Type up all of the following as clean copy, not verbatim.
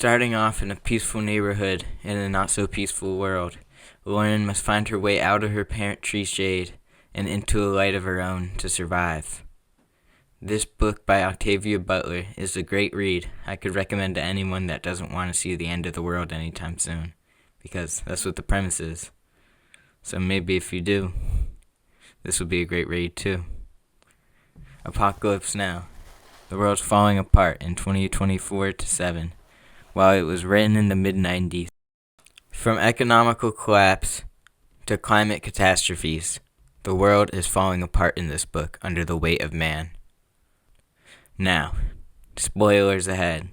Starting off in a peaceful neighborhood in a not-so-peaceful world, Lauren must find her way out of her parent tree's shade and into a light of her own to survive. This book by Octavia Butler is a great read. I could recommend to anyone that doesn't want to see the end of the world anytime soon, because that's what the premise is. So maybe if you do, this will be a great read too. Apocalypse Now. The world's falling apart in 2024-7, while it was written in the mid-90s. From economical collapse to climate catastrophes, the world is falling apart in this book under the weight of man. Now, spoilers ahead.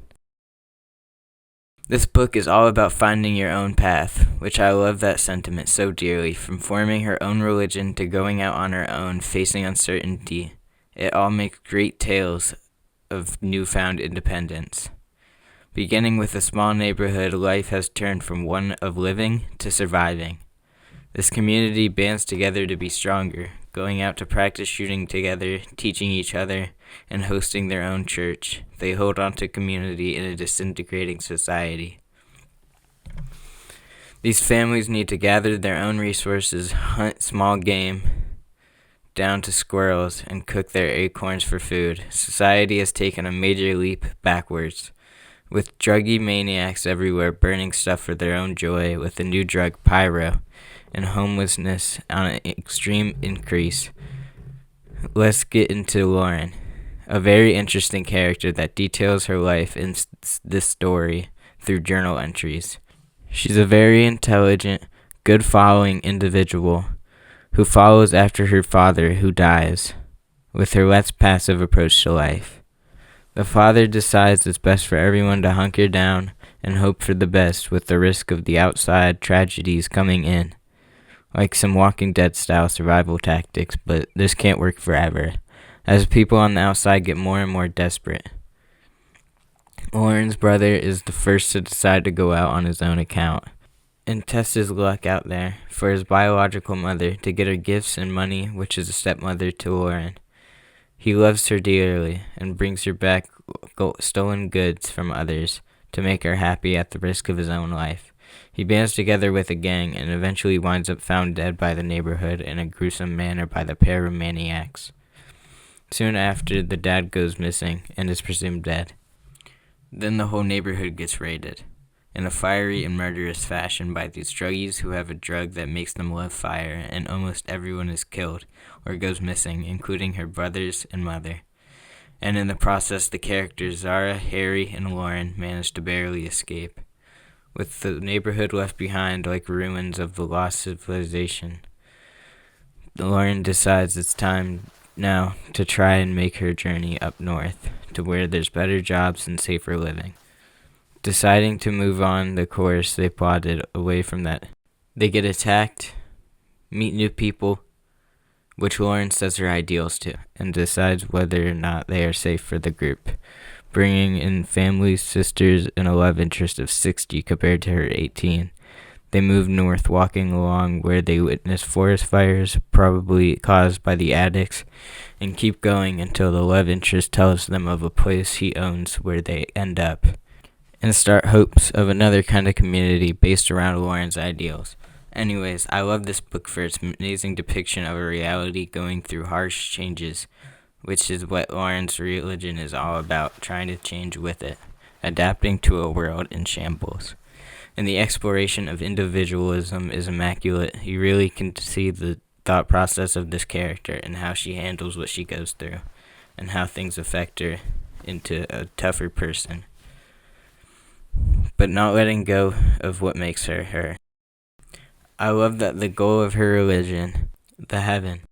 This book is all about finding your own path, which I love that sentiment so dearly. From forming her own religion to going out on her own, facing uncertainty, it all makes great tales of newfound independence. Beginning with a small neighborhood, life has turned from one of living to surviving. This community bands together to be stronger, going out to practice shooting together, teaching each other, and hosting their own church. They hold on to community in a disintegrating society. These families need to gather their own resources, hunt small game, down to squirrels, and cook their acorns for food. Society has taken a major leap backwards, with druggy maniacs everywhere burning stuff for their own joy with the new drug pyro, and homelessness on an extreme increase. Let's get into Lauren, a very interesting character that details her life in this story through journal entries. She's a very intelligent, good-following individual who follows after her father, who dies, with her less passive approach to life. The father decides it's best for everyone to hunker down and hope for the best, with the risk of the outside tragedies coming in, like some Walking Dead style survival tactics, but this can't work forever, as people on the outside get more and more desperate. Lauren's brother is the first to decide to go out on his own account and test his luck out there for his biological mother to get her gifts and money, which is a stepmother to Lauren. He loves her dearly and brings her back stolen goods from others to make her happy at the risk of his own life. He bands together with a gang and eventually winds up found dead by the neighborhood in a gruesome manner by the pair of maniacs. Soon after, the dad goes missing and is presumed dead. Then the whole neighborhood gets raided in a fiery and murderous fashion by these druggies who have a drug that makes them love fire, and almost everyone is killed or goes missing, including her brothers and mother. And in the process, the characters Zara, Harry, and Lauren manage to barely escape, with the neighborhood left behind like ruins of the lost civilization. Lauren decides it's time now to try and make her journey up north to where there's better jobs and safer living. Deciding to move on the course they plotted away from that, they get attacked, meet new people, which Lauren says her ideals to, and decides whether or not they are safe for the group, bringing in families, sisters, and a love interest of 60 compared to her 18. They move north, walking along where they witness forest fires, probably caused by the addicts, and keep going until the love interest tells them of a place he owns where they end up, and start hopes of another kind of community based around Lauren's ideals. Anyways, I love this book for its amazing depiction of a reality going through harsh changes, which is what Lauren's religion is all about, trying to change with it, adapting to a world in shambles. And the exploration of individualism is immaculate. You really can see the thought process of this character and how she handles what she goes through and how things affect her into a tougher person, but not letting go of what makes her her. I love that the goal of her religion, the heaven,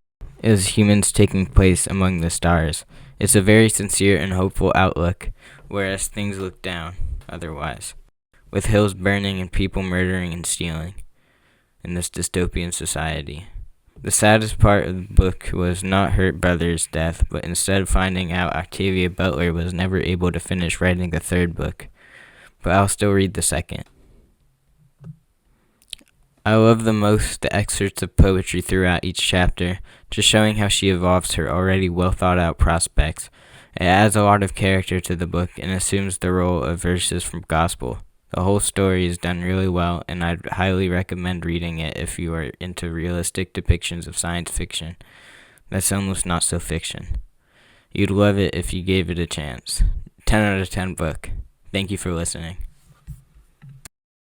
is humans taking place among the stars. It's a very sincere and hopeful outlook, whereas things look down otherwise, with hills burning and people murdering and stealing in this dystopian society. The saddest part of the book was not her brother's death, but instead finding out Octavia Butler was never able to finish writing the third book, but I'll still read the second. I love the most the excerpts of poetry throughout each chapter, just showing how she evolves her already well thought out prospects. It adds a lot of character to the book and assumes the role of verses from gospel, The whole story is done really well, and I'd highly recommend reading it if you are into realistic depictions of science fiction that's almost not so fiction. You'd love it if you gave it a chance. 10 out of 10 book. Thank you for listening.